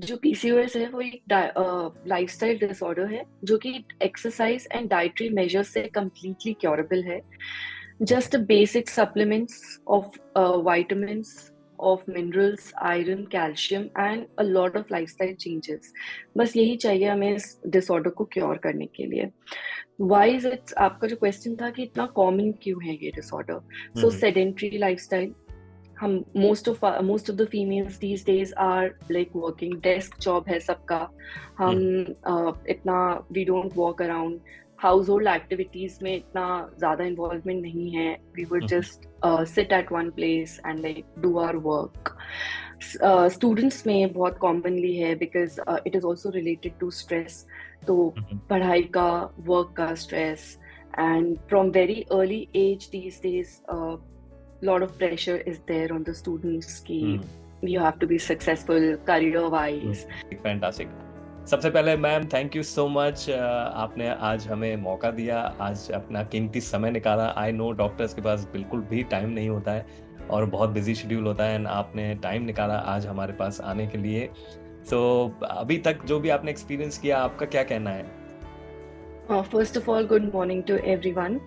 जो पीसीओएस है वो एक लाइफस्टाइल डिसऑर्डर है जो कि एक्सरसाइज एंड डाइटरी मेजर्स से completely क्योरेबल है. Just basic supplements of vitamins, of minerals, iron, calcium and a lot of lifestyle changes. बस यही चाहिए हमें इस डिसऑर्डर को क्योर करने के लिए. Why is it, आपका जो क्वेश्चन था कि इतना कॉमन क्यों है ये डिसऑर्डर. सो सेडेंट्री लाइफस्टाइल. हम most of the females these days are like working, desk job है सबका. हम इतना we don't walk around. Household activities में इतना ज़्यादा involvement नहीं है. We would just sit at one place and like do our work. Students में बहुत commonly है because it is also related to stress. तो पढ़ाई का, work का stress, and from very early age these days lot of pressure is there on the students कि you have to be successful career wise. Fantastic. सबसे पहले ma'am thank you so much, आपने आज हमें मौका दिया, आज अपना कीमती समय निकाला. आई नो डॉक्टर्स के पास बिल्कुल भी टाइम नहीं होता है और बहुत बिजी शेड्यूल होता है, एंड आपने टाइम निकाला आज हमारे पास आने के लिए. सो अभी तक जो भी आपने एक्सपीरियंस किया, आपका क्या कहना है? First of all, good morning to everyone.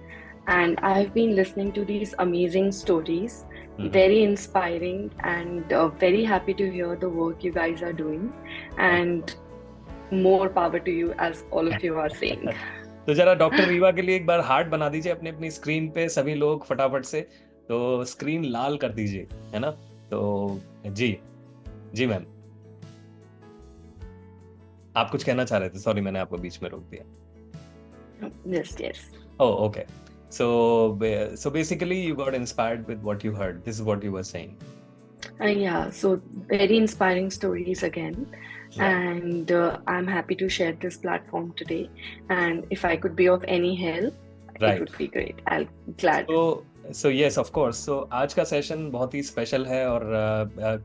And I've been listening to these amazing stories, very inspiring, and very happy to hear the work you guys are doing. And more power to you, as all of you are saying. तो जरा doctor Rewa के लिए एक बार heart बना दीजिए अपने अपनी screen पे, सभी लोग फटाफट से. तो स्क्रीन लाल कर दीजिए, है ना? तो जी मैम, आप कुछ कहना चाह रहे थे? सॉरी, मैंने आपको बीच में रोक दिया. Yes. Oh, okay. So basically you got inspired with what you heard. This is what you were saying. Yeah, so very inspiring stories again. Yeah. And I'm happy to share this platform today. And if I could be of any help, Right. it would be great. I'll glad. So yes, of course. So आज का session बहुत ही special है और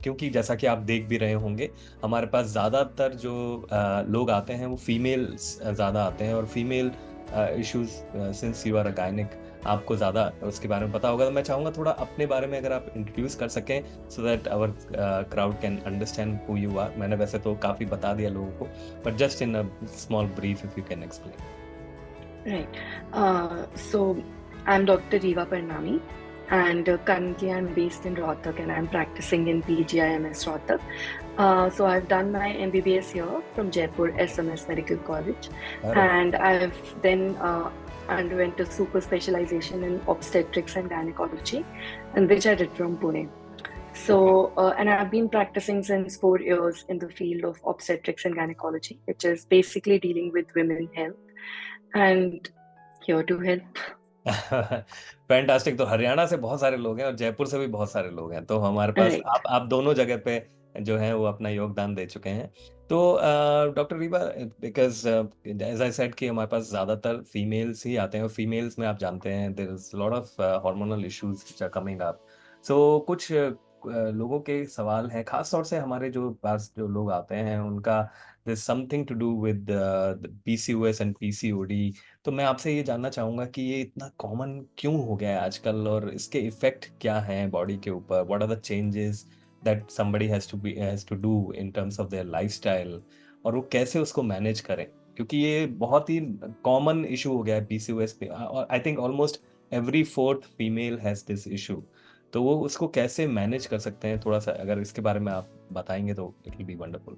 क्योंकि जैसा कि आप देख भी रहे होंगे, हमारे पास ज़्यादातर जो लोग आते हैं वो फीमेल्स ज़्यादा आते हैं, और female issues, since you are a gynaec, आपको ज़्यादा उसके बारे में पता होगा. तो मैं चाहूँगा थोड़ा अपने बारे में अगर आप इंट्रोड्यूस कर सकें, so that our crowd can understand who you are. मैंने वैसे तो काफ़ी बता दिया लोगों को, but just in a small brief if you can explain. Right. So I'm Dr. Riva Parnami, and currently I'm based in Rohtak and I'm practicing in PGIMS Rohtak. So I've done my MBBS here from Jaipur SMS Medical College, and I've then underwent a super specialization in obstetrics and gynecology, and which I did from Pune. So and I've been practicing since 4 years in the field of obstetrics and gynecology, which is basically dealing with women health, and here to help. Fantastic. तो हरियाणा से बहुत सारे लोग हैं और जयपुर से भी बहुत सारे लोग हैं, तो हमारे पास Right. आप दोनों जगह पे जो है वो अपना योगदान दे चुके हैं. तो doctor Reeva, because as I said कि हमारे पास ज़्यादातर फीमेल्स ही आते हैं, और फीमेल्स में आप जानते हैं there is lot of hormonal issues which are coming up. So कुछ लोगों के सवाल हैं, खास तौर से हमारे जो पास जो लोग आते हैं उनका this something to do with PCOS and PCOD. तो मैं आपसे ये जानना चाहूँगा कि ये इतना कॉमन क्यों हो गया है आजकल, और इसके इफेक्ट क्या हैं बॉडी के ऊपर? What are the changes that somebody has to do in terms of their lifestyle, और वो कैसे उसको मैनेज करें? क्योंकि ये बहुत ही कॉमन इशू हो गया है PCOS पे. I think almost every fourth female has this issue. तो वो उसको कैसे मैनेज कर सकते हैं? थोड़ा सा अगर इसके बारे में आप बताएंगे तो it will be wonderful.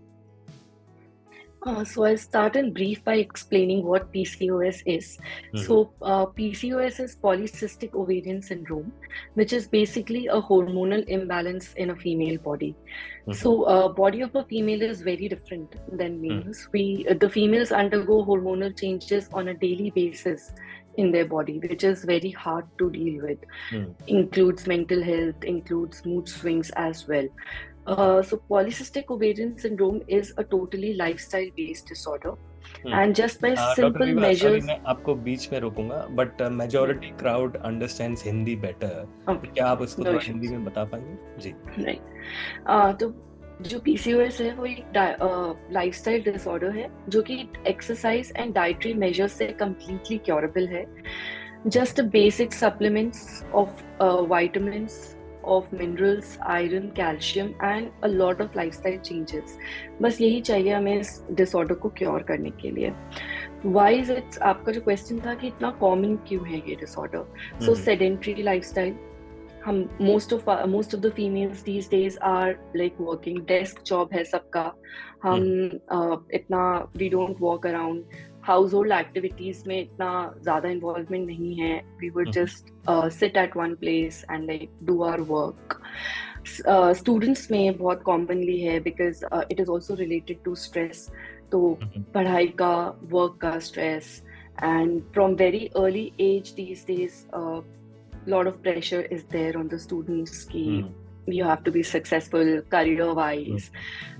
So I'll start in brief by explaining what PCOS is. So PCOS is polycystic ovarian syndrome, which is basically a hormonal imbalance in a female body. So body of a female is very different than males. The females undergo hormonal changes on a daily basis in their body, which is very hard to deal with. Includes mental health, includes mood swings as well. So polycystic ovarian syndrome is a totally lifestyle based disorder, and just by simple measures. मैं आपको बीच में रोकूंगा, but majority crowd understands Hindi better. क्या आप इसको थोड़ा हिंदी में बता पाएंगे? जी. राइट. तो जो PCOS है वो एक लाइफस्टाइल डिसऑर्डर है जो कि एक्सरसाइज एंड डाइटरी मेजर्स से completely क्योरेबल है. Just basic supplements of vitamins, of minerals, iron, calcium and a lot of lifestyle changes. बस यही चाहिए हमें इस डिसऑर्डर को क्योर करने के लिए. Why is it, आपका जो क्वेश्चन था कि इतना कॉमन क्यों है ये डिसऑर्डर? So sedentary lifestyle. हम most of the females these days are like working, desk job है सबका. हम इतना we don't walk around. Household activities में इतना ज़्यादा involvement नहीं है. We would just sit at one place and like do our work. Students में बहुत commonly है because it is also related to stress. तो पढ़ाई का, work का stress, and from very early age these days lot of pressure is there on the students ki you have to be successful career wise.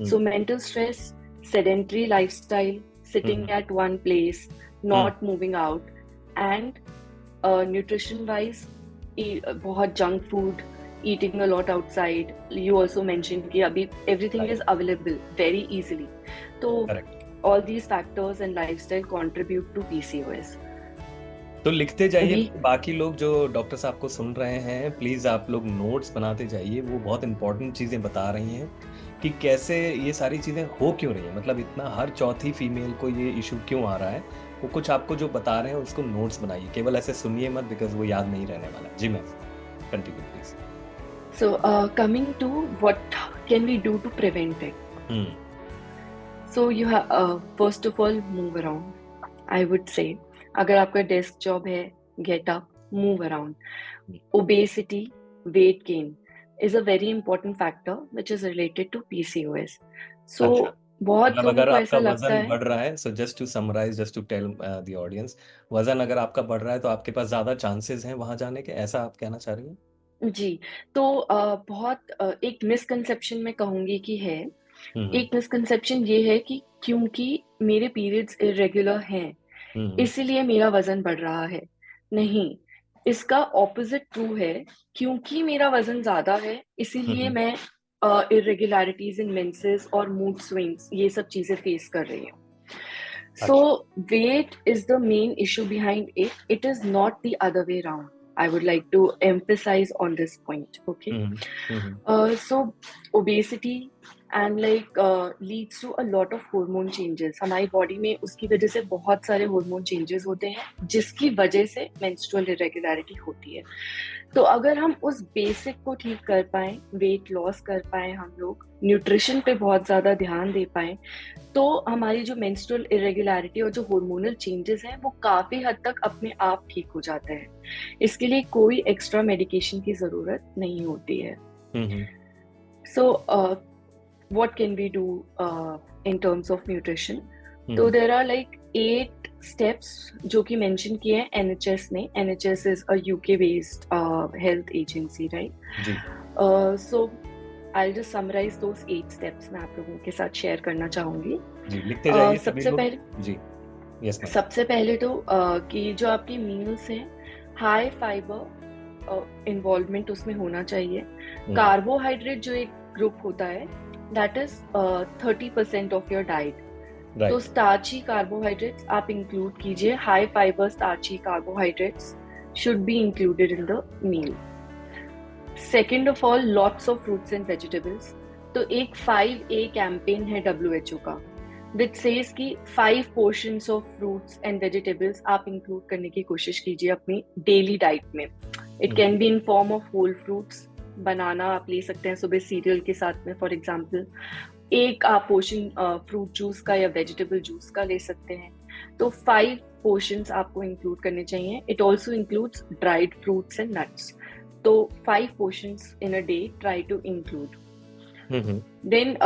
So mental stress, sedentary lifestyle, sitting at one place, not moving out, and nutrition wise बहुत junk food, eating a lot outside. You also mentioned कि अभी everything is available very easily. तो all these factors and lifestyle contribute to PCOS. तो लिखते जाइए. बाकी लोग जो डॉक्टर साहब को सुन रहे हैं, प्लीज आप लोग नोट्स बनाते जाइए. वो बहुत इंपॉर्टेंट चीजें बता रही हैं कि कैसे ये सारी चीजें हो क्यों रही हैं. मतलब इतना हर चौथी फीमेल को ये इशू क्यों आ रहा है. वो कुछ आपको जो बता रहे हैं उसको नोट्स बनाइए. केवल ऐसे सुनिए मत, बिकॉज वो याद नहीं रहने वाला. जी ma'am, continue please. So coming to what can we do to prevent it? So you have first of all move around. I would say अगर आपका डेस्क जॉब है, get up, move around. Obesity, weight gain is a very important factor which is related to PCOS. So बहुत लोगों को ऐसा लगता है. वजन बढ़ रहा है, so just to summarize, just to tell the audience, वजन अगर आपका बढ़ रहा है तो आपके पास ज्यादा चांसेस हैं वहां जाने के, ऐसा आप कहना चाह रही हैं? जी, तो बहुत एक मिसकंसेप्शन मैं कहूंगी कि है. एक मिसकंसेप्शन ये है कि क्योंकि मेरे पीरियड्स इरेगुलर हैं इसीलिए मेरा वजन बढ़ रहा है. नहीं, इसका ऑपोजिट ट्रू है. क्योंकि मेरा वजन ज्यादा है इसीलिए मैं इरेगुलरिटीज इन मेंसेस और मूड स्विंग्स ये सब चीजें फेस कर रही हूँ. So weight is the main issue behind it. It is not the other way around. I would like to emphasize on this point. Okay. So obesity and like leads to a lot of hormone changes. हमारी body में उसकी वजह से बहुत सारे hormone changes होते हैं जिसकी वजह से मेंस्ट्रुअल इरेगुलरिटी होती है. तो अगर हम उस बेसिक को ठीक कर पाए, वेट लॉस कर पाए, हम लोग न्यूट्रिशन पे बहुत ज़्यादा ध्यान दे पाए, तो हमारी जो मेंस्ट्रुअल इरेगुलरिटी और जो हार्मोनल चेंजेस हैं वो काफ़ी हद तक अपने आप ठीक हो जाते हैं. इसके लिए कोई एक्स्ट्रा मेडिकेशन की ज़रूरत नहीं होती है. So what can we do in terms of nutrition? So there are like 8 steps जो कि mention किए हैं NHS ने. NHS is a UK based health agency, right? So I'll just summarize those 8 steps मैं आप लोगों के साथ share करना चाहूंगी. जी, लिखते जाइए. सबसे पहले तो कि जो आपकी मील्स हैं हाई फाइबर इन्वॉल्वमेंट उसमें होना चाहिए. कार्बोहाइड्रेट जो एक ग्रुप होता है that is 30% of your diet. तो स्टार्ची कार्बोहाइड्रेट्स आप इंक्लूड कीजिए. High fibre starchy carbohydrates should be included in the meal. Second of all lots of fruits and vegetables. तो एक 5A कैंपेन है WHO का विच सेज कि 5 portions of fruits and vegetables आप include करने की कोशिश कीजिए अपनी डेली डाइट में. It can be in form of whole fruits. Banana आप ले सकते हैं सुबह सीरियल के साथ में फॉर एग्जाम्पल. एक आप पोर्शन फ्रूट जूस का या वेजिटेबल जूस का ले सकते हैं. तो 5 पोर्शंस आपको इंक्लूड करने चाहिए. It also includes dried fruits and nuts. तो 5 portions in a day try to include. Then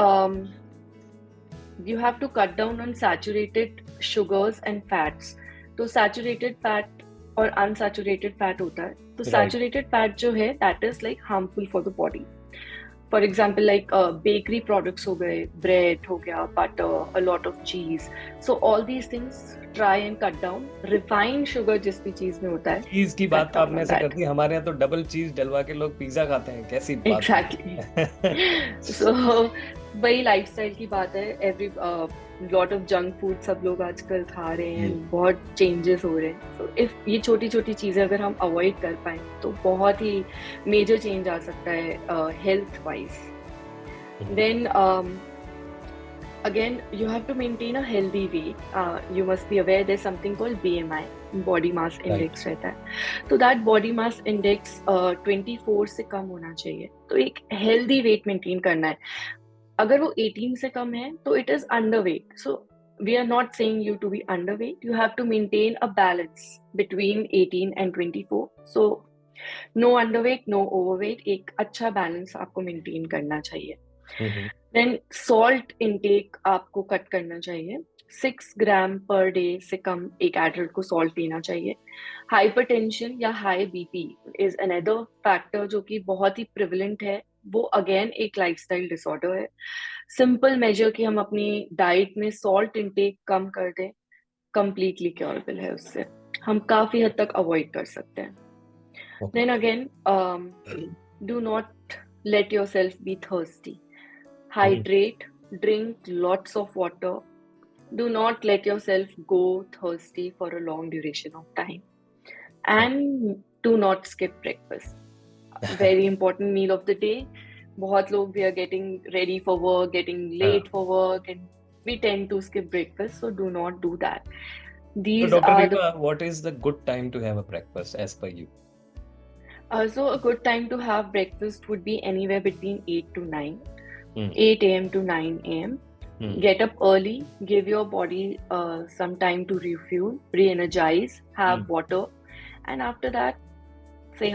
you have to cut down on saturated sugars and fats. तो saturated fat और unsaturated fat होता है. तो saturated fat जो है that is like harmful for the body. For example, like bakery products हो गए, bread हो गया, butter, a lot of cheese. So all these things try and cut down. Refined sugar जिस भी चीज में होता है. चीज की बात तो आपने ऐसे करती है. हमारे यहाँ तो डबल चीज डलवा के लोग पिज्जा खाते हैं. कैसी बात. Exactly. So वही लाइफस्टाइल की बात है। Every lot of junk food सब लोग आजकल खा रहे हैं, ये बहुत चेंजेस हो रहे हैं। सो इफ ये छोटी छोटी चीजें अगर हम अवॉइड कर पाए तो बहुत ही मेजर चेंज आ सकता है health wise. Hmm, then again you have to maintain a healthy weight. You must be aware there's something called BMI, body mass right. index रहता है। तो that body mass index 24 से कम होना चाहिए। तो एक healthy weight maintain करना है। अगर वो 18 से कम है तो it is underweight. So we are not saying you to be underweight. You have to maintain a balance between 18 and 24. So no underweight, no overweight. एक अच्छा balance आपको maintain करना चाहिए। हम्म, देन सॉल्ट इनटेक आपको कट करना चाहिए। 6 ग्राम per day से कम एक एडल्ट को सॉल्ट पीना चाहिए। हाइपरटेंशन या high BP is another factor जो कि बहुत ही प्रिवलेंट है। वो अगेन एक लाइफस्टाइल डिसऑर्डर है। सिंपल मेजर कि हम अपनी डाइट में सॉल्ट इनटेक कम कर दें, कंप्लीटली क्योरेबल है उससे। हम काफी हद तक अवॉइड कर सकते हैं। Okay. Then again do not let yourself be thirsty. Hydrate, drink lots of water. Do not let yourself go thirsty for a long duration of time. And do not skip breakfast. Very important meal of the day. बहुत लोग we are getting ready for work, getting हाँ, late for work, and we tend to skip breakfast. So do not do that. तो These doctor are the Reeva, what is the good time to have a breakfast as per you? so a good time to have breakfast would be anywhere between 8 to 9. Hmm, 8 a.m. to 9 a.m. Hmm, Get up early, give your body some time to refuel, re-energize, have hmm, water, and after that, say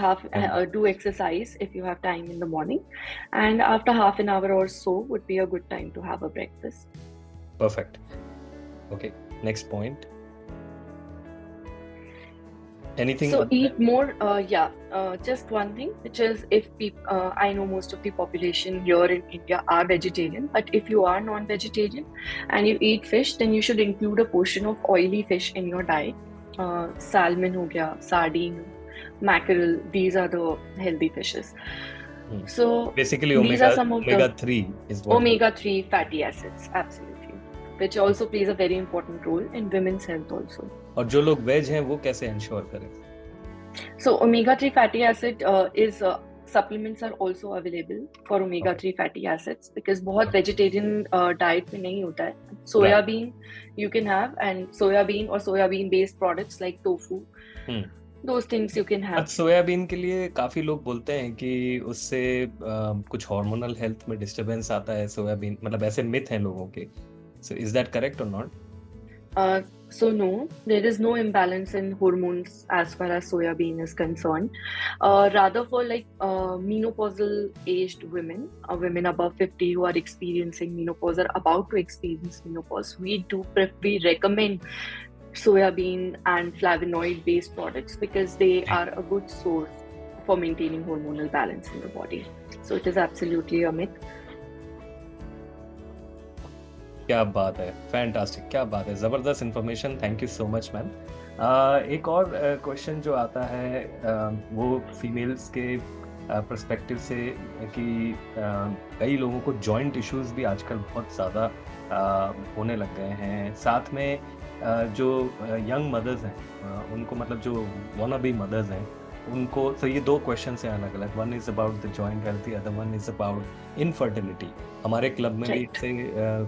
do exercise if you have time in the morning, and after half an hour or so would be a good time to have a breakfast. perfect. Okay, next point. Anything So other eat than more. Just one thing, which is if people, I know most of the population here in India are vegetarian, but if you are non-vegetarian and you eat fish, then you should include a portion of oily fish in your diet. Salmon हो गया, sardine, mackerel. These are the healthy fishes. So basically these are omega some of the omega 3 is what we omega-3 fatty acids, absolutely, which also plays a very important role in women's health also. और जो लोग veg हैं वो कैसे ensure करें? So omega-3 fatty acid is supplements are also available for Okay. omega-3 fatty acids because बहुत vegetarian diet में नहीं होता है. Right. Soyabean you can have, and soyabean or soyabean based products like tofu, those things you can but have. Soybean के लिए काफी लोग बोलते हैं कि उससे कुछ हार्मोनल हेल्थ में डिस्टरबेंस आता है सोयाबीन, मतलब ऐसे मिथ हैं लोगों के। सो इज दैट करेक्ट और not? So no, there is no imbalance in hormones as far as soyabean is concerned. Rather for like menopausal aged women, women above 50 who are experiencing menopause or about to experience menopause, we recommend soyabean and flavonoid based products because they are a good source for maintaining hormonal balance in the body. So it is absolutely a myth. क्या बात है, fantastic, क्या बात है, ज़बरदस्त information, thank you so much ma'am. एक और question जो आता है वो फीमेल्स के पर्सपेक्टिव से कि कई लोगों को जॉइंट इश्यूज भी आजकल बहुत ज़्यादा होने लग गए हैं। साथ में जो यंग मदर्स हैं उनको, मतलब जो वाना बी मदर्स हैं उनको, तो ये दो क्वेश्चन हैं अलग अलग। One is about the joint health, other one is about infertility. हमारे क्लब में भी Right. से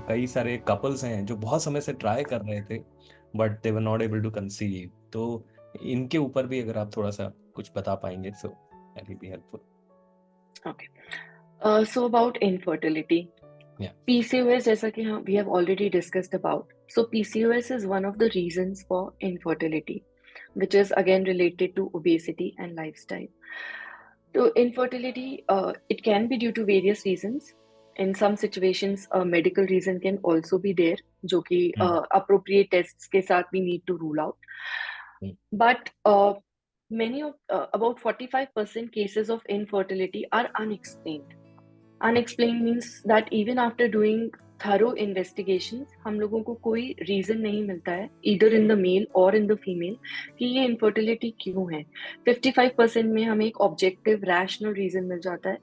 कई सारे कपल्स हैं जो बहुत समय से ट्राई कर रहे थे but they were not able to conceive. तो इनके ऊपर भी अगर आप थोड़ा सा कुछ बता पाएंगे so that will be helpful. Okay. So about infertility. या PCOS, जैसा कि हम we have already discussed about. So PCOS is one of the reasons for infertility, which is again related to obesity and lifestyle. So infertility, it can be due to various reasons. In some situations, a medical reason can also be there, जो कि appropriate tests के साथ we need to rule out. But many of about 45% cases of infertility are unexplained. Unexplained means that even after doing thorough investigations, हम लोगों को कोई reason नहीं मिलता है either in the male or in the female कि ये infertility क्यों है। 55% में हमें एक objective rational reason मिल जाता है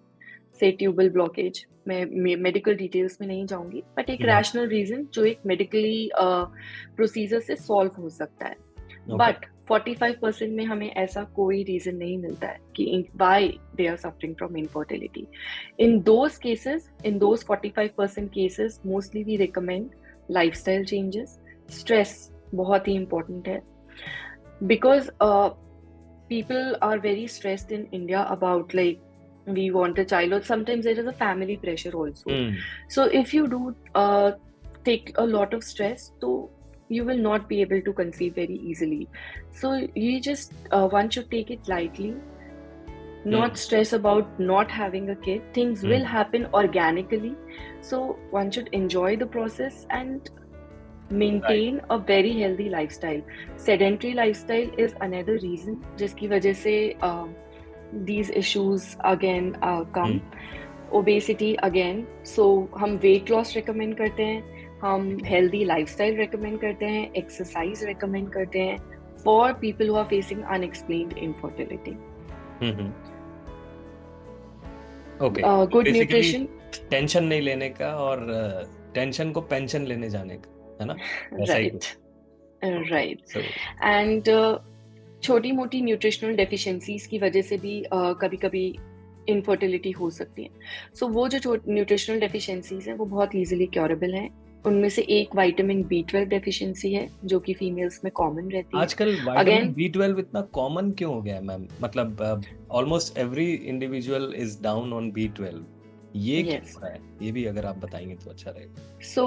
से ट्यूबल ब्लॉकेज, मैं मेडिकल डिटेल्स में नहीं जाऊंगी, बट एक हम्म। रैशनल रीजन जो एक मेडिकली प्रोसीजर से सॉल्व हो सकता है। ओके। बट 45% में हमें ऐसा कोई रीजन नहीं मिलता है कि why they are suffering from infertility. In those 45% cases mostly we recommend lifestyle changes. Stress बहुत ही इंपॉर्टेंट है, because people are very stressed in India about like we want a child, or sometimes there is a family pressure also. Hmm. So if you do take a lot of stress, so you will not be able to conceive very easily. So you just one should take it lightly, not hmm. stress about not having a kid. Things will hmm. happen organically. So one should enjoy the process and right. maintain a very healthy lifestyle. Sedentary lifestyle is another reason जिसकी वजह से these issues again come. Obesity again. So हम weight loss recommend करते हैं, हम healthy lifestyle recommend करते हैं, exercise recommend करते हैं for people who are facing unexplained infertility. Hmm. Okay. Good basically nutrition. Tension नहीं लेने का और टेंशन को पेंशन लेने जाने का, है ना? ऐसा ही कुछ। Right. Okay. Right. So And छोटी मोटी न्यूट्रिशनल डेफिशिएंसीज की वजह से भी कभी कभी इनफर्टिलिटी हो सकती है। सो वो जो न्यूट्रिशनल डेफिशिएंसीज हैं वो बहुत इजीली क्योरेबल हैं। उनमें से एक विटामिन B12 डेफिशिएंसी है जो कि फीमेल्स में कॉमन रहती है। आजकल विटामिन अगेन B12 इतना कॉमन क्यों हो गया है मैम? मतलब almost every individual is down on B12, ये क्यों यस, हो रहा है? ये भी अगर आप बताएंगे तो अच्छा रहेगा। so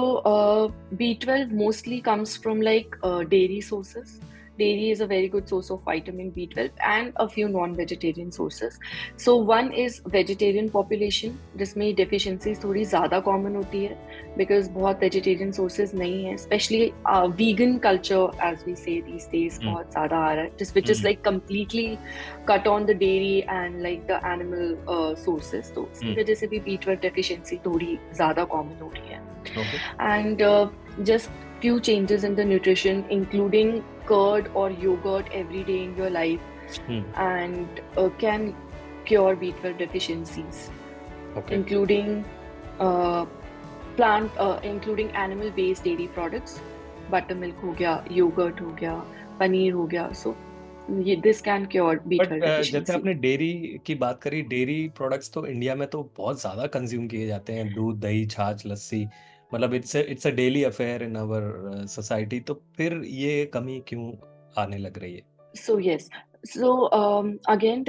B12 mostly comes from like dairy sources. Dairy is a very good source of vitamin B12 and a few non-vegetarian sources. So one is vegetarian population जिसमें deficiencies थोड़ी ज़्यादा common होती है because बहुत vegetarian sources नहीं है, especially vegan culture as we say these days बहुत ज़्यादा आ रहा है, just which is like completely cut on the dairy and like the animal sources. तो उसकी वजह से भी B12 deficiency थोड़ी ज़्यादा common हो रही है. Okay. And just few changes in the nutrition, including curd or yogurt every day in your life, and can cure B12 deficiencies, okay. including including animal-based dairy products, buttermilk हो गया, yogurt हो गया, पनीर हो गया. So this can cure but B12 जैसे deficiency. आपने dairy की बात करी, डेयरी प्रोडक्ट्स तो इंडिया में तो बहुत ज्यादा कंज्यूम किए जाते हैं, दूध, दही, छाछ, लस्सी, मतलब it's a daily affair in our society. तो फिर ये कमी क्यों आने लग रही है? So yes. So again,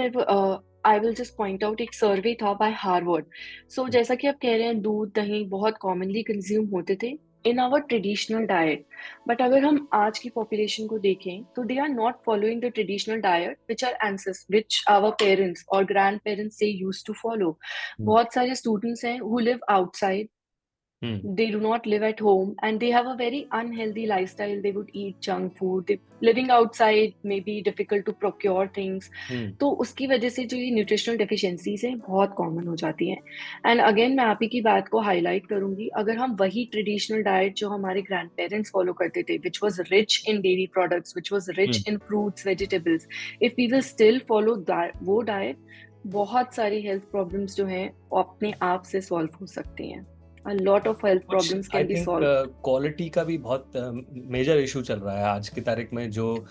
I will just point out एक सर्वे था by Harvard. So जैसा कि आप कह रहे हैं दूध दही बहुत commonly consume होते थे in our traditional diet. But अगर हम आज की population को देखें तो they are not following the traditional diet which our parents or grandparents they used to follow. बहुत सारे students हैं who live outside. They do not live at home and they have a very unhealthy lifestyle. They would eat junk food. Living outside may be difficult to procure things. तो उसकी वजह से जो ये nutritional deficiencies हैं बहुत common हो जाती हैं. एंड अगेन मैं आप ही की बात को हाईलाइट करूंगी, अगर हम वही ट्रेडिशनल डाइट जो हमारे ग्रैंड पेरेंट्स फॉलो करते थे which was rich in dairy products, which was rich in fruits vegetables, if we will still follow वो डाइट, बहुत सारी हेल्थ प्रॉब्लम्स जो हैं वो अपने आप से सॉल्व हो सकती हैं. A lot of health कुछ problems I can be think solved. Quality का भी बहुत मेजर इशू चल रहा है आज की तारीख में। जो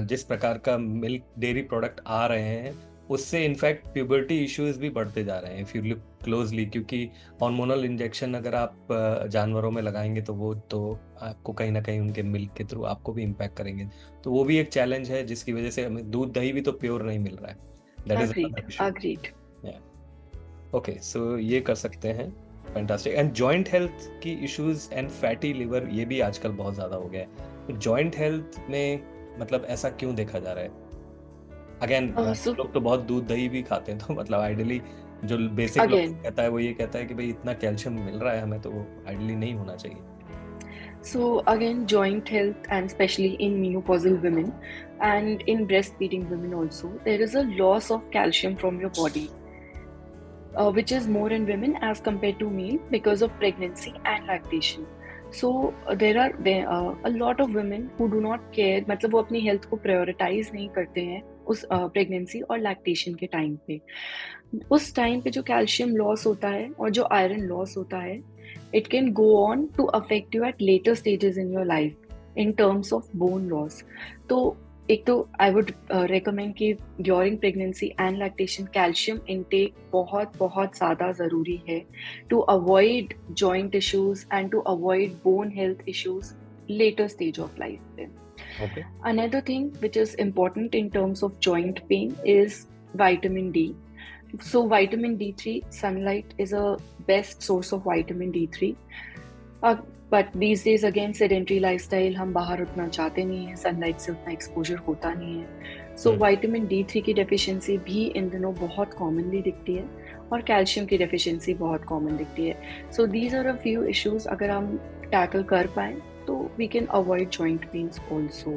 जिस प्रकार का मिल्क डेयरी प्रोडक्ट आ रहे हैं उससे इनफैक्ट प्यूबर्टी इश्यूज भी बढ़ते जा रहे हैं इफ यू लुक क्लोजली, क्योंकि हार्मोनल इंजेक्शन अगर आप जानवरों में लगाएंगे तो वो तो आपको कहीं ना कहीं उनके मिल्क के थ्रू आपको भी इम्पैक्ट करेंगे। तो वो भी एक चैलेंज है जिसकी वजह से हमें दूध दही भी तो प्योर नहीं मिल रहा है। That is another issue. Agreed. Okay, so ये कर सकते हैं। फैंटास्टिक। एंड जॉइंट हेल्थ की इश्यूज एंड फैटी लिवर ये भी आजकल बहुत ज्यादा हो गया है। तो जॉइंट हेल्थ में मतलब ऐसा क्यों देखा जा रहा है? अगेन So लोग तो बहुत दूध दही भी खाते हैं, तो मतलब आइडियली जो बेसिक लोग again, कहता है वो ये कहता है कि भाई इतना कैल्शियम मिल रहा है हमें, तो वो आइडियली नहीं होना चाहिए। joint health and especially in menopausal women and in breastfeeding women also, there is a loss of calcium from your body, which is more in women as compared to male because of pregnancy and lactation. So there are a lot of women who do not care, मतलब वो अपनी health को prioritise नहीं करते हैं उस pregnancy और lactation के टाइम पे। उस टाइम पे जो कैल्शियम लॉस होता है और जो आयरन लॉस होता है, it can go on to affect you at later stages in your life in terms of bone loss. तो एक तो आई वुड रिकमेंड कि during pregnancy and lactation calcium intake बहुत बहुत ज़्यादा ज़रूरी है to avoid joint issues and to avoid bone health issues later stage of life. Okay. Another thing which is important in terms of joint pain is vitamin D. So vitamin D3, sunlight is a best source of vitamin D3. But these days again sedentary lifestyle, हम बाहर उतना चाहते नहीं है, sunlight से उतना exposure होता नहीं है। सो विटामिन D3 की डेफिशिएंसी भी इन दिनों बहुत कॉमनली दिखती है और कैल्शियम की डेफिशिएंसी बहुत कॉमन दिखती है। So these are a few issues अगर हम टैकल कर पाएं तो we can avoid joint pains also.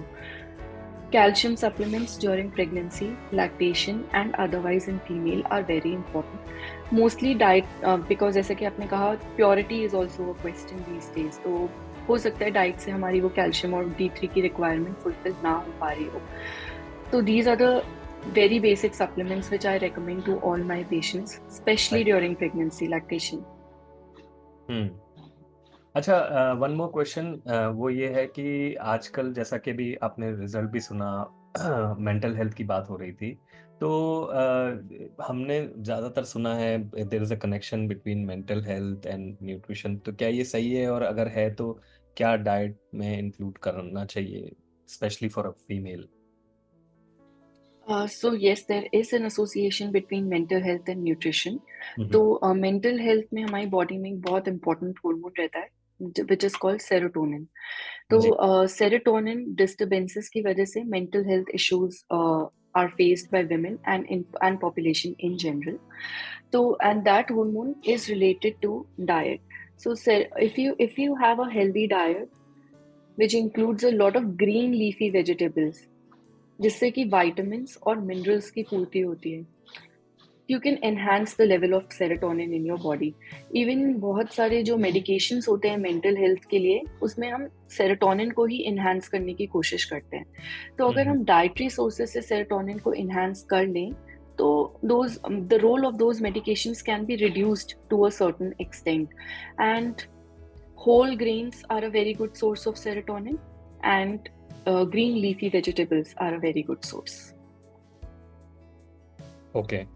Calcium supplements during pregnancy, lactation and otherwise in female are very important. Mostly diet because जैसे कि आपने कहा purity is also a question these days. तो हो सकता है डाइट से हमारी वो कैल्शियम और D3 की रिक्वायरमेंट फुलफिल ना हो पा रही हो। तो these are the very basic supplements which I recommend to all my patients, especially during pregnancy, lactation. अच्छा, वन मोर क्वेश्चन वो ये है कि आजकल जैसा कि भी आपने रिजल्ट भी सुना, मेंटल हेल्थ की बात हो रही थी, तो हमने ज़्यादातर सुना है there is a connection between mental health and nutrition. तो क्या ये सही है, और अगर है तो क्या डाइट में इंक्लूड करना चाहिए specially for a female? So yes, there is an association between mental health and nutrition. हम्म। तो mental health में हमारी body में एक बहुत important hormone रहता है which is called serotonin. तो जी। serotonin disturbances की वजह से mental health issues are faced by women and population in general. So and that hormone is related to diet. So if you have a healthy diet which includes a lot of green leafy vegetables जिससे कि vitamins और minerals की पूर्ति होती है, you can enhance the level of serotonin in your body. Even बहुत सारे जो medications होते हैं mental health के लिए, उसमें हम serotonin को ही enhance करने की कोशिश करते हैं। तो अगर हम dietary sources से serotonin को enhance कर लें, तो the role of those medications can be reduced to a certain extent. And whole grains are a very good source of serotonin, and green leafy vegetables are a very good source. Okay.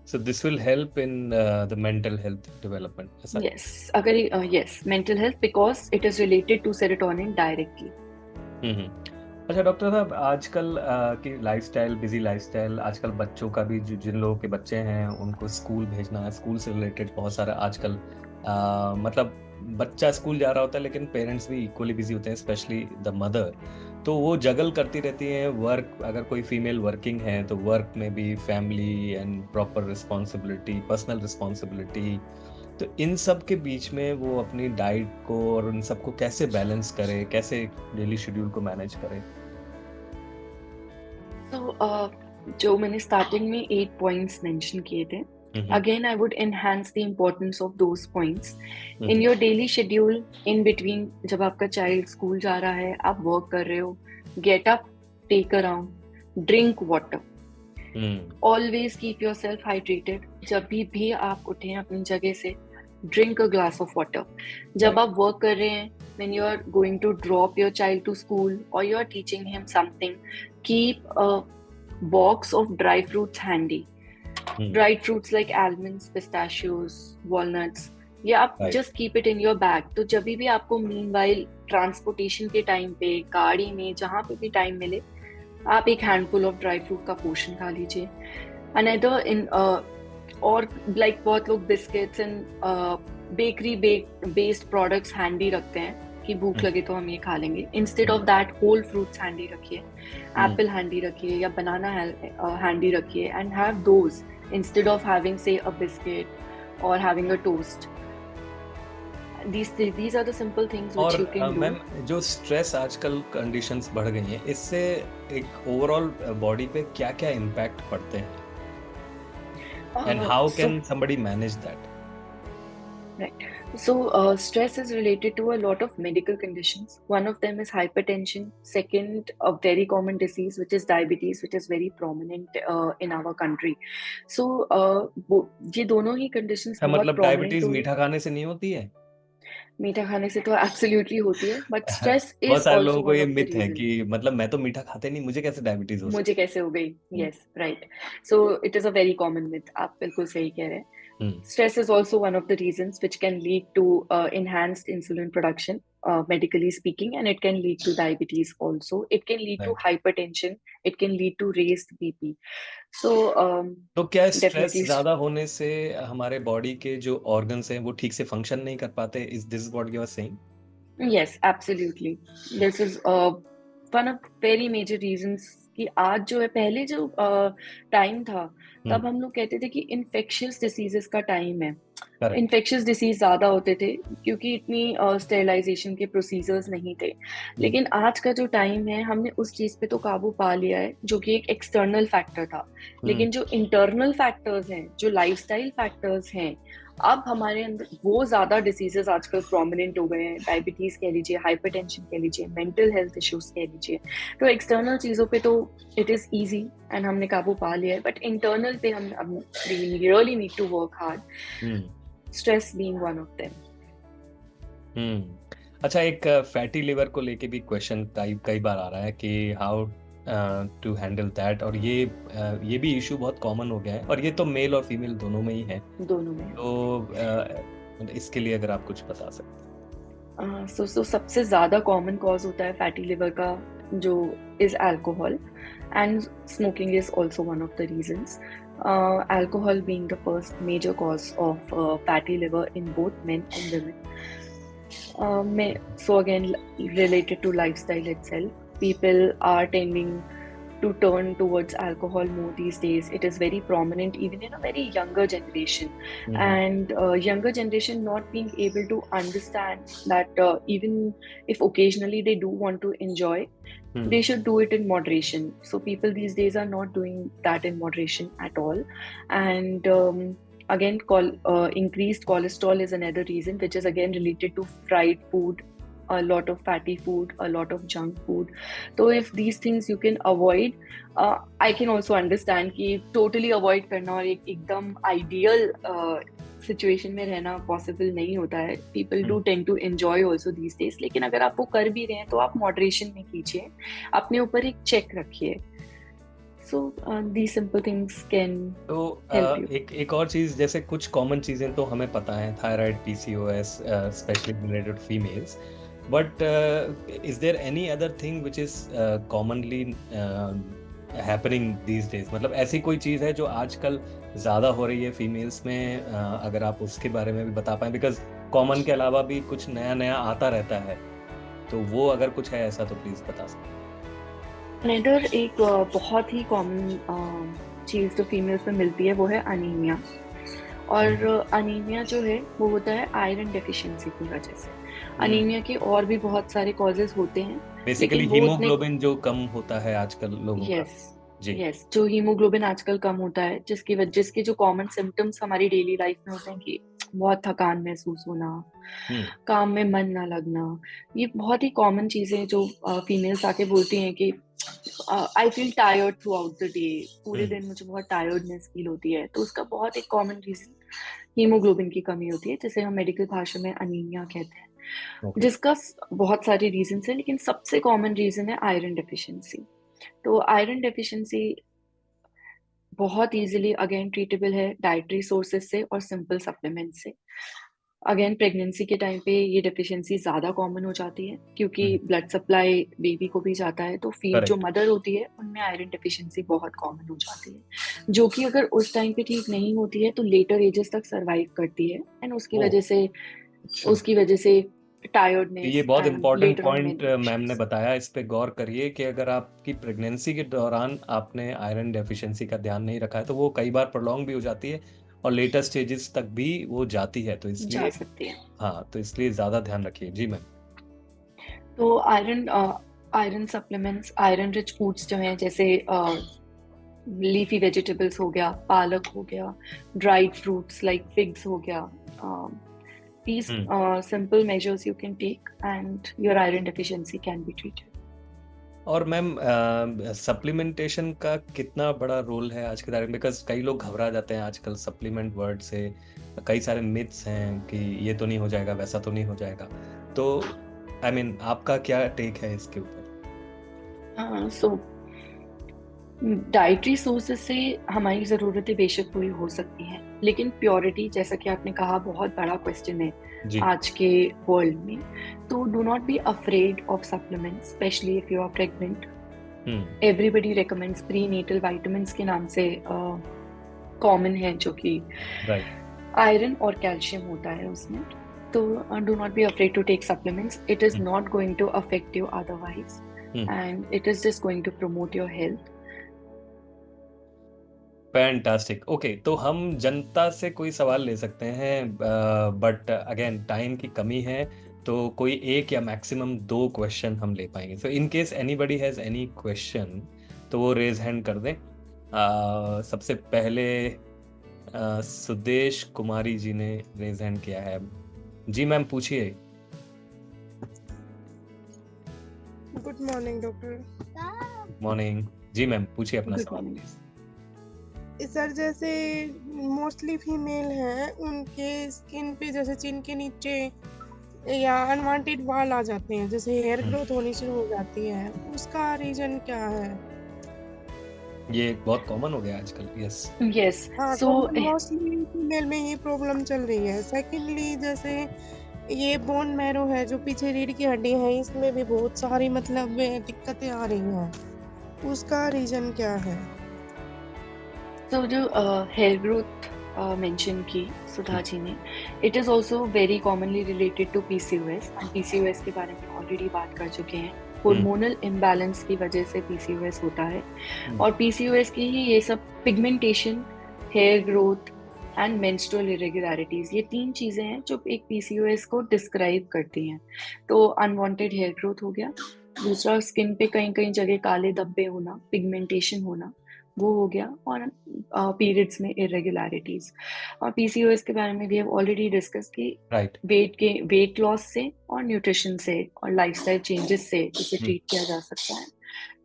So this will help in the mental health development. Yes, yes, mental health because it is related to serotonin directly. अच्छा doctor साहब, आजकल की lifestyle, busy lifestyle, आजकल बच्चों का भी जिन लोगों के बच्चे हैं उनको स्कूल भेजना है, स्कूल से रिलेटेड बहुत सारा आजकल मतलब बच्चा स्कूल जा रहा होता है लेकिन पेरेंट्स भी इक्वली बिजी होते हैं, स्पेशली द मदर। तो वो जगल करती रहती हैं वर्क, अगर कोई फीमेल वर्किंग है तो वर्क में भी family and proper responsibility, personal responsibility. तो इन सब के बीच में वो अपनी डाइट को और उन सबको कैसे बैलेंस करे, कैसे डेली शेड्यूल को मैनेज करे? तो जो मैंने स्टार्टिंग में 8 पॉइंट्स मेंशन किए थे, again I would enhance the importance of those points in your daily schedule. In between जब आपका चाइल्ड स्कूल जा रहा है, आप वर्क कर रहे हो, get up, take a round, drink water, always keep yourself hydrated. जब भी आप उठें अपनी जगह से, drink a glass of water. जब आप वर्क कर रहे हैं, when you are going to drop your child to school or you are teaching him something, keep a box of dry fruits handy. Dried fruits like almonds, pistachios, walnuts, या आप just keep it in your bag. तो जब भी आपको meanwhile transportation के time पे, गाड़ी में, जहाँ पे भी टाइम मिले, आप एक handful of dry fruit का पोर्शन खा लीजिए. Another in और like बहुत लोग biscuits and bakery based products handy रखते हैं कि भूख लगे तो हम ये खा लेंगे. Instead of that, whole fruits handy रखिए, apple handy रखिए या banana handy रखिए, and have those instead of having say a biscuit or having a toast. These are the simple things which you can do. Ma'am, जो stress आजकल conditions बढ़ गई हैं, इससे एक ओवरऑल बॉडी पे क्या-क्या इम्पैक्ट पड़ते हैं? And how can somebody manage that? Right. So, stress is related to a lot of medical conditions. One of them is hypertension. Second, a very common disease, which is diabetes, which is very prominent in our country. ये दोनों ही conditions क्या बहुत मतलब prominent diabetes हो गई. मीठा खाने से नहीं होती है? मीठा खाने से तो एब्सोल्युटली होती है, बट स्ट्रेस बहुत इज सारे लोगों ऑल्सो को वन ये ऑफ द मिथ है रीजन. कि मतलब मैं तो मीठा खाते नहीं, मुझे कैसे डायबिटीज हो मुझे सकती कैसे हो गई. है? Yes, right. So it is a very common myth, आप बिल्कुल सही कह रहे हैं. हम्म, Stress is also one of the reasons which can lead to enhanced insulin production, medically speaking, and it can lead to diabetes also. It can lead to right. hypertension. It can lead to raised BP. So, तो क्या stress definitely, ज्यादा होने से हमारे body के जो organs हैं वो ठीक से फंक्शन नहीं कर पाते? Is this what you are saying? yes, absolutely. This is one of very major reasons कि आज जो है, पहले जो टाइम था, हम्म, तब हम लोग कहते थे कि इन्फेक्शियस डिसीजेस का टाइम है. करेक्ट। इन्फेक्शियस डिसीज ज़्यादा होते थे क्योंकि इतनी स्टेरिलाइजेशन के प्रोसीजर्स नहीं थे. हम्म, लेकिन आज का जो टाइम है, हमने उस चीज़ पे तो काबू पा लिया है, जो कि एक एक्सटर्नल फैक्टर था. हम्म, लेकिन जो इंटरनल फैक्टर्स हैं, जो लाइफस्टाइल फैक्टर्स हैं, अब हमारे अंदर वो ज़्यादा डिसीजेस आजकल प्रोमिनेंट हो गए हैं. डायबिटीज़ कह लीजिए, हाइपरटेंशन कह लीजिए, मेंटल हेल्थ इश्यूज कह लीजिए. तो एक्सटर्नल चीज़ों पे तो इट इज़ ईजी एंड हमने काबू पा लिया है, बट इंटरनल पे हम really need to work hard. Hmm, Stress being one of them. अच्छा, एक फैटी लिवर को लेके भी क्वेश्चन कई कई बार आ रहा है कि हाउ टू हैंडल दैट, और ये भी इशू बहुत कॉमन हो गया है, और ये तो मेल और फीमेल दोनों में ही है। दोनों में. तो इसके लिए अगर आप कुछ बता सकते सो सबसे ज्यादा कॉमन कॉज होता है फैटी लिवर का, जो is alcohol, and smoking is also one of the reasons. Alcohol being the first major cause of fatty liver in both men and women. So again, related to lifestyle itself, people are tending to turn towards alcohol more these days. It is very prominent even in a very younger generation, हैं? and younger generation not being able to understand that even if occasionally they do want to enjoy, they should do it in moderation. So people these days are not doing that in moderation at all. And again, increased cholesterol is another reason, which is again related to fried food, a lot of fatty food, a lot of junk food. So if these things you can avoid, I can also understand कि totally avoid करना और एकदम ideal situation में रहना possible नहीं होता है. People do tend to enjoy also these days, लेकिन अगर आप वो कर भी रहे हैं तो आप मॉडरेशन में कीजिए, अपने ऊपर एक चेक रखिए. So these simple things can तो हेल्प यू. एक और चीज, जैसे कुछ कॉमन चीजें तो हमें पता है, thyroid, PCOS, specially related females, but is there any other thing which is commonly happening these days? मतलब ऐसी कोई चीज है जो आजकल ज्यादा हो रही है फीमेल्स में? अगर आप उसके बारे में भी बता पाए, बिकॉज कॉमन के अलावा भी कुछ नया नया आता रहता है, तो वो अगर कुछ है ऐसा तो प्लीज बता सकते अनदर एक बहुत ही कॉमन चीज़ जो फीमेल्स में मिलती है वो है अनीमिया. और अनीमिया जो है वो होता है आयरन डेफिशिएंसी की वजह से. अनीमिया के और भी बहुत सारे कॉजेज होते हैं, बेसिकली लेकिन वो उतने. हीमोग्लोबिन जो कम होता है आजकल लोगों का। यस, जी। यस, जो हीमोग्लोबिन आजकल कम होता है, जिसके जो कॉमन सिम्टम्स हमारी डेली लाइफ में होते हैं कि बहुत थकान महसूस होना, काम में मन ना लगना. ये बहुत ही कॉमन चीजें जो फीमेल्स आके बोलती हैं कि I feel tired through out the day, पूरे दिन मुझे बहुत टायर्डनेस फील होती है. तो उसका बहुत एक कॉमन रीजन हीमोग्लोबिन की कमी होती है, जिसे हम मेडिकल भाषा में अनीमिया कहते हैं. ओके। जिसका बहुत सारे रीजन है, लेकिन सबसे कॉमन रीजन है आयरन डेफिशिएंसी. तो आयरन डेफिशिएंसी बहुत इजीली अगेन ट्रीटेबल है डाइटरी सोर्सेज से और सिंपल सप्लीमेंट से. अगेन प्रेगनेंसी के टाइम पे ये डेफिशिएंसी ज़्यादा कॉमन हो जाती है क्योंकि ब्लड सप्लाई बेबी को भी जाता है, तो फीड जो करेक्ट। मदर होती है उनमें आयरन डेफिशिएंसी बहुत कॉमन हो जाती है, जो कि अगर उस टाइम पे ठीक नहीं होती है तो लेटर एजेस तक सरवाइव करती है. एंड उसकी वजह से तो ये टायर्डनेस बहुत and important later on point many ma'am ने इश्यूज. बताया, इस पे गौर करिए कि अगर आपकी प्रेगनेंसी के दौरान आपने आयरन डेफिशिएंसी का ध्यान नहीं रखा है तो वो कई बार प्रोलॉन्ग भी हो जाती है और लेटर स्टेजेस तक भी वो जाती है, तो जा इसलिए सकती है. हाँ, तो इसलिए ज्यादा ध्यान रखिए। जी मैम। तो iron supplements, iron rich foods जो हैं, जैसे लीफी वेजिटेबल्स हो गया, पालक हो गया, ड्राइड फ्रूट्स लाइक फिग्स हो गया, These hmm simple measures you can take, and your iron deficiency can be treated. और मैम सप्लीमेंटेशन का कितना बड़ा रोल है आज के दौर में, बिकॉज कई लोग घबरा जाते हैं आजकल सप्लीमेंट वर्ड से, कई सारे मिथ्स हैं कि ये तो नहीं हो जाएगा, वैसा तो नहीं हो जाएगा, तो आई मीन आपका क्या टेक है इसके ऊपर? सो डाइटरी सोर्सेज से हमारी ज़रूरतें बेशक पूरी हो सकती हैं, लेकिन प्योरिटी, जैसा कि आपने कहा, बहुत बड़ा क्वेश्चन है जी आज के वर्ल्ड में. तो do not be afraid of supplements, specially if you are pregnant. Hmm everybody recommends prenatal vitamins के नाम से कॉमन है, जो कि राइट आयरन और कैल्शियम होता है उसमें. तो do not be afraid to take supplements. It is not going to affect you otherwise, and it is just going to promote your health. Fantastic. Okay, तो हम जनता से कोई सवाल ले सकते हैं, बट अगेन टाइम की कमी है, तो कोई एक या मैक्सिमम 2 क्वेश्चन हम ले पाएंगे. So in case anybody has any question तो वो रेज हैंड कर दें. सबसे पहले सुदेश कुमारी जी ने रेज हैंड किया है. जी मैम, पूछिए. Good morning doctor. मॉर्निंग. जी मैम, पूछिए अपना गुड सवाल मॉर्निंग. प्लीज. सर, जैसे मोस्टली फीमेल हैं, उनके स्किन पे जैसे चिन के नीचे या अनवांटेड बाल आ जाते हैं, जैसे हेयर ग्रोथ होनी शुरू हो जाती है, उसका रीजन क्या है? ये बहुत कॉमन हो गया आजकल. यस. यस. हाँ, सो तो मोस्टली फीमेल में ये प्रॉब्लम चल रही है. सेकेंडली, जैसे ये बोन मैरो है, जो पीछे रीढ़ की हड्डी है, इसमें भी बहुत सारी मतलब दिक्कतें आ रही हैं, उसका रीजन क्या है? तो जो हेयर ग्रोथ मेंशन की सुधा जी ने, it is also very commonly related to PCOS. हम पीसीओएस के बारे में ऑलरेडी बात कर चुके हैं. हार्मोनल इम्बैलेंस की वजह से पीसीओएस होता है, और पीसीओएस की ही ये सब pigmentation, hair growth and menstrual irregularities, ये 3 चीज़ें हैं जो एक पीसीओएस को डिस्क्राइब करती हैं. तो अनवांटेड हेयर ग्रोथ हो गया, दूसरा स्किन पे कहीं कहीं जगह काले धब्बे होना, पिगमेंटेशन होना, वो हो गया, और पीरियड्स में इरेगुलरिटीज. और पीसीओएस के बारे में भी हैव ऑलरेडी डिस्कस की राइट. वेट लॉस से और न्यूट्रिशन से और लाइफस्टाइल चेंजेस से इसे ट्रीट किया जा सकता है.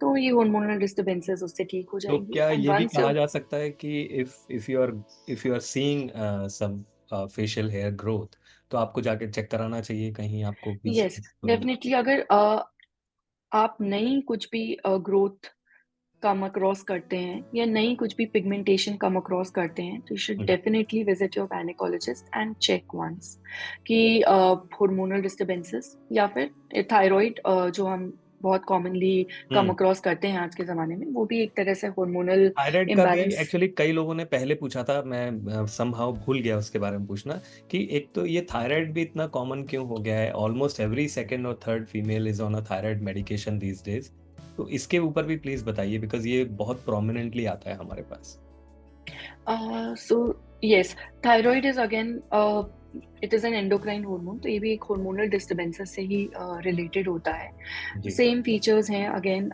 तो ये हार्मोनल डिस्टर्बेंसेस उससे ठीक हो तो जाएंगी. क्या एंड ये भी वंस कहा जा सकता है कि if you are seeing some facial hair growth, तो आपको जाके चेक कराना चाहिए कहीं, आपको यस, PCOS तो? डेफिनेटली. अगर आप नई कुछ भी ग्रोथ कम अक्रॉस करते हैं या नई कुछ भी पिगमेंटेशन कम अक्रॉस करते हैं, तो you should definitely visit your gynaecologist and check once कि हार्मोनल डिस्टर्बेंसेस या फिर थायराइड, जो हम बहुत कॉमनली कम अक्रॉस करते हैं आज के ज़माने में, वो भी एक तरह से हार्मोनल थायराइड का भी इम्बैलेंस. एक्चुअली कई लोगों ने पहले पूछा था, मैं समहाउ भूल गया उसके बारे में पूछना, कि एक तो ये थायराइड भी इतना कॉमन क्यों हो गया है. ऑलमोस्ट एवरी सेकंड और third female is on a thyroid medication these days. तो इसके ऊपर भी प्लीज बताइए, बिकॉज ये बहुत प्रोमिनेंटली आता है हमारे पास. So yes, thyroid is again, it is an endocrine hormone. तो ये भी एक हार्मोनल डिस्टर्बेंसेस से ही रिलेटेड होता है. जी. सेम फीचर्स हैं. Again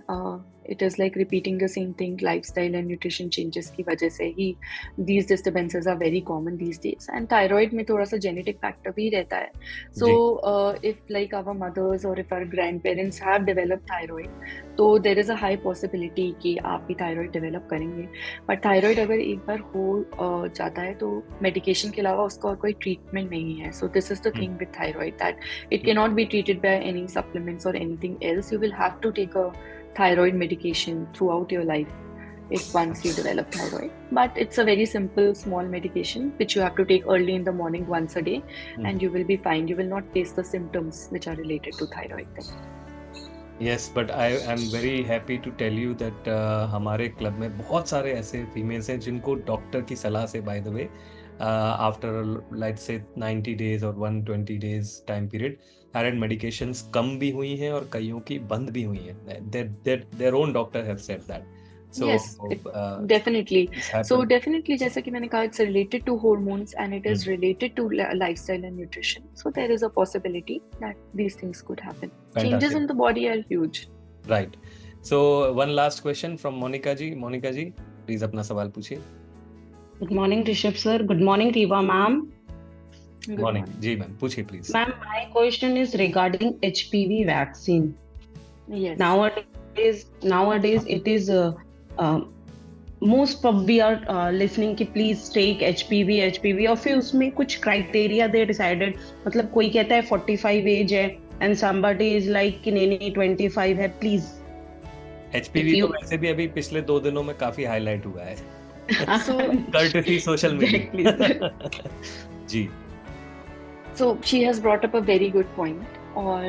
it is like repeating the same thing. Lifestyle and nutrition changes की वजह से ही these disturbances are very common these days. And thyroid में थोड़ा सा जेनेटिक फैक्टर भी रहता है. So if like our mothers और if our grandparents have developed thyroid, तो there is a high possibility कि आप भी थायराइड डेवलप करेंगे. बट थायराइड अगर एक बार हो जाता है, तो मेडिकेशन के अलावा उसका और कोई ट्रीटमेंट नहीं है. So this is the thing with thyroid, that it can not be treated by any supplements और anything else. You will have to take a thyroid medication throughout your life if once you develop thyroid. But it's a very simple small medication which you have to take early in the morning once a day, and you will be fine. You will not face the symptoms which are related to thyroid then. Yes, but I am very happy to tell you that हमारे club में बहुत सारे ऐसे females हैं जिनको doctor की सलाह से, by the way, after let's say 90 days और 120 days time period, thyroid medications कम भी हुई हैं और कईयों की बंद भी हुई हैं. Their own doctor have said that. So, yes, definitely. So definitely, जैसा कि मैंने कहा, it's related to hormones and it is related to lifestyle and nutrition. So there is a possibility that these things could happen. Fantastic. Changes in the body are huge. Right. So one last question from Monica ji. Monica ji, please अपना सवाल पूछिए. Good morning, Rishabh sir. Good morning, Riva ma'am. Good morning morning. जी ma'am, पूछिए please. Ma'am, my question is regarding HPV vaccine. Yes. Nowadays it is most we are listening कि please take HPV और फिर उसमें कुछ criteria they decided, मतलब कोई कहता है 45 age है and somebody is like कि नहीं 25 है, please. एचपीवी If तो you- वैसे भी अभी पिछले 2 दिनों में काफी हाईलाइट हुआ है, So courtesy social Exactly. Media. जी So she has brought up a very good point और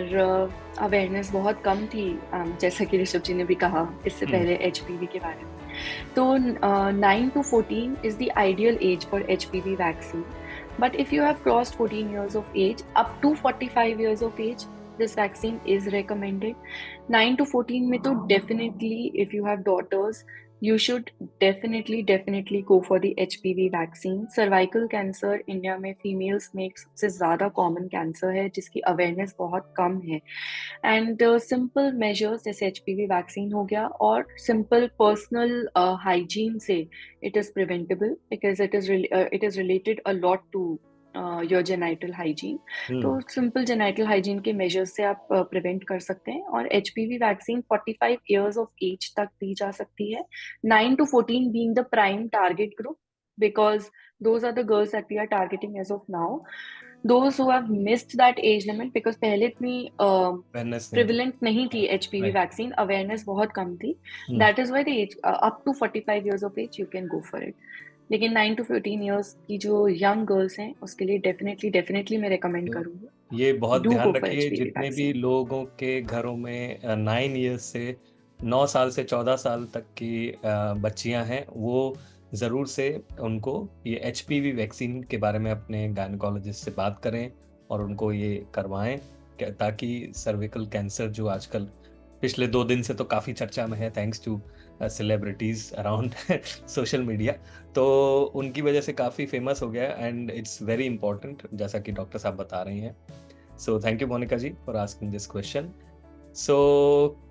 अवेयरनेस बहुत कम थी जैसा कि ऋषभ जी ने भी कहा इससे पहले HPV के बारे में। तो 9 to 14 is the ideal age for HPV vaccine. But if you have crossed 14 years of age, up to 45 years of age, this vaccine is recommended. 9 to 14 में तो definitely, if you have daughters, you should definitely go for the HPV vaccine. Cervical cancer India में females में एक सबसे ज़्यादा common cancer है जिसकी awareness बहुत कम है एंड सिंपल मेजर्स जैसे HPV वैक्सीन हो गया और सिंपल पर्सनल हाइजीन से it is preventable because it is related a lot to your genital hygiene. तो सिंपल जेनाइटल हाइजीन के मेजर्स से आप प्रिवेंट कर सकते हैं और HPV vaccine 45 years of age तक दी जा सकती है, 9 to 14 being the prime target group because those are the girls that we are targeting as of now. Those who have missed that age limit because पहले इतनी awareness नहीं थी। prevalent नहीं थी HPV Right. वैक्सीन, अवेयरनेस बहुत कम थी। That is why the age up to 45 years of age you can go for it. लेकिन 9 to 14 years की जो यंग गर्ल्स हैं उसके लिए डेफिनेटली मैं रिकमेंड तो करूंगी ये बहुत Do ध्यान go for रखिए, HPV जितने भी vaccine. लोगों के घरों में 9 ईयर्स से 9 साल से 14 साल तक की बच्चियां हैं, वो ज़रूर से उनको ये HPV वैक्सीन के बारे में अपने गायनेकोलॉजिस्ट से बात करें और उनको ये करवाएं ताकि सर्विकल कैंसर जो आजकल पिछले 2 दिन से तो काफ़ी चर्चा में है thanks to celebrities around social media, तो उनकी वजह से काफ़ी फेमस हो गया एंड इट्स वेरी इंपॉर्टेंट जैसा कि डॉक्टर साहब बता रही हैं। So thank you Monika ji for asking this question. So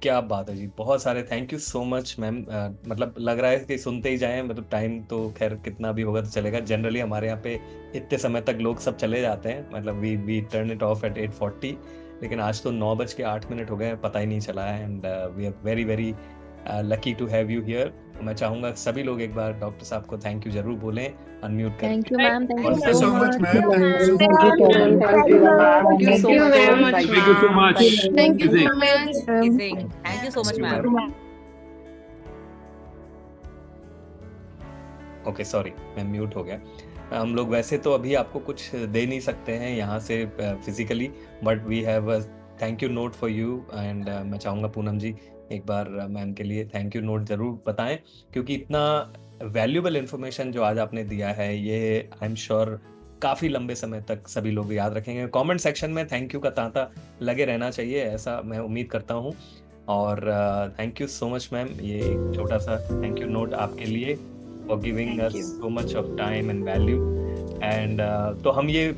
क्या बात है जी, बहुत सारे thank you so much ma'am. मतलब लग रहा है कि सुनते ही जाएं, मतलब टाइम तो खैर कितना भी होगा तो चलेगा। जनरली हमारे यहाँ पे इतने समय तक लोग सब चले जाते हैं, मतलब we turn it off at 8:40, लेकिन आज तो 9:08 हो गए, पता ही नहीं चला है and we are very very lucky to have you here. मैं चाहूंगा सभी लोग एक बार डॉक्टर साहब को थैंक यू जरूर बोलें, अनम्यूट करके। Thank you, ma'am. Thank और you Thank you so much, ma'am. Thank you so much. Thank you Thank you so much very for much, inviting Thank you so ma'am. much. Thank you Amazing. so much. Amazing. Thank you so much, Thank you, ma'am. Okay sorry मैं mute हो गया। हम लोग वैसे तो अभी आपको कुछ दे नहीं सकते हैं यहाँ से physically, but we have a thank you note for you and मैं चाहूँगा पूनम जी एक बार मैम के लिए थैंक यू नोट ज़रूर बताएं, क्योंकि इतना वैल्यूएबल इन्फॉर्मेशन जो आज आपने दिया है ये आई एम श्योर काफ़ी लंबे समय तक सभी लोग याद रखेंगे। कमेंट सेक्शन में थैंक यू का तांता लगे रहना चाहिए, ऐसा मैं उम्मीद करता हूँ। और thank you so much ma'am, ये एक छोटा सा थैंक यू नोट आपके लिए for giving Thank us you. so much of time and value and तो हम ये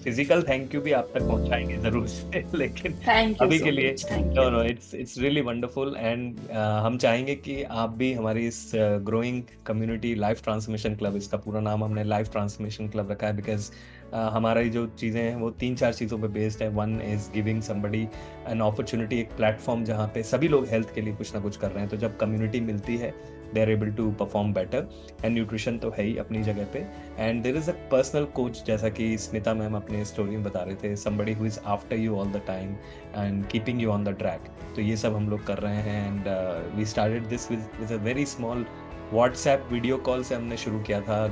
फिजिकल थैंक यू भी आप तक पहुंचाएंगे जरूर से, लेकिन Thank you अभी so के लिए much. Thank no you. No it's really wonderful and हम चाहेंगे कि आप भी हमारी इस growing community life transmission club, इसका पूरा नाम हमने लाइफ ट्रांसमिशन क्लब रखा है बिकॉज हमारी जो चीज़ें हैं वो 3-4 चीज़ों पे बेस्ड है। One is giving somebody an opportunity, एक प्लेटफॉर्म जहाँ पे सभी लोग हेल्थ के लिए कुछ ना कुछ कर रहे हैं, तो जब कम्युनिटी मिलती है they are able to perform better and nutrition तो है ही अपनी जगह पे and there is a personal coach, जैसा कि स्मिता मैम अपने स्टोरी में बता रहे थे, somebody who is after you all the time and keeping you on the track. तो ये सब हम लोग कर रहे हैं and we started this with a very small WhatsApp video call से हमने शुरू किया था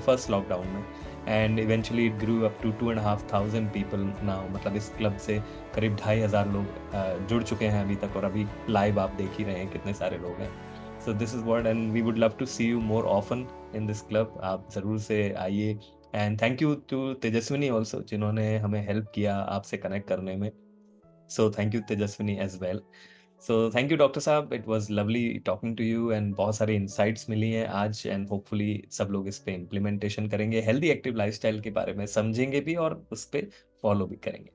फर्स्ट लॉकडाउन में and eventually it grew up to 2,500 people now. मतलब इस क्लब से करीब 2,500 लोग जुड़ चुके हैं अभी तक और अभी लाइव आप देख ही रहे हैं कितने सारे लोग हैं। So this is what and we would love to see you more often in this club, आप ज़रूर से आइए and thank you to Tejaswini also जिन्होंने हमें हेल्प किया आपसे कनेक्ट करने में। So thank you Tejaswini as well. So thank you doctor साहब, it was lovely talking to you and बहुत सारी इंसाइट्स मिली हैं आज एंड होपफुली सब लोग इस पे इम्प्लीमेंटेशन करेंगे, हेल्दी एक्टिव लाइफस्टाइल के बारे में समझेंगे भी और उस पर फॉलो भी करेंगे।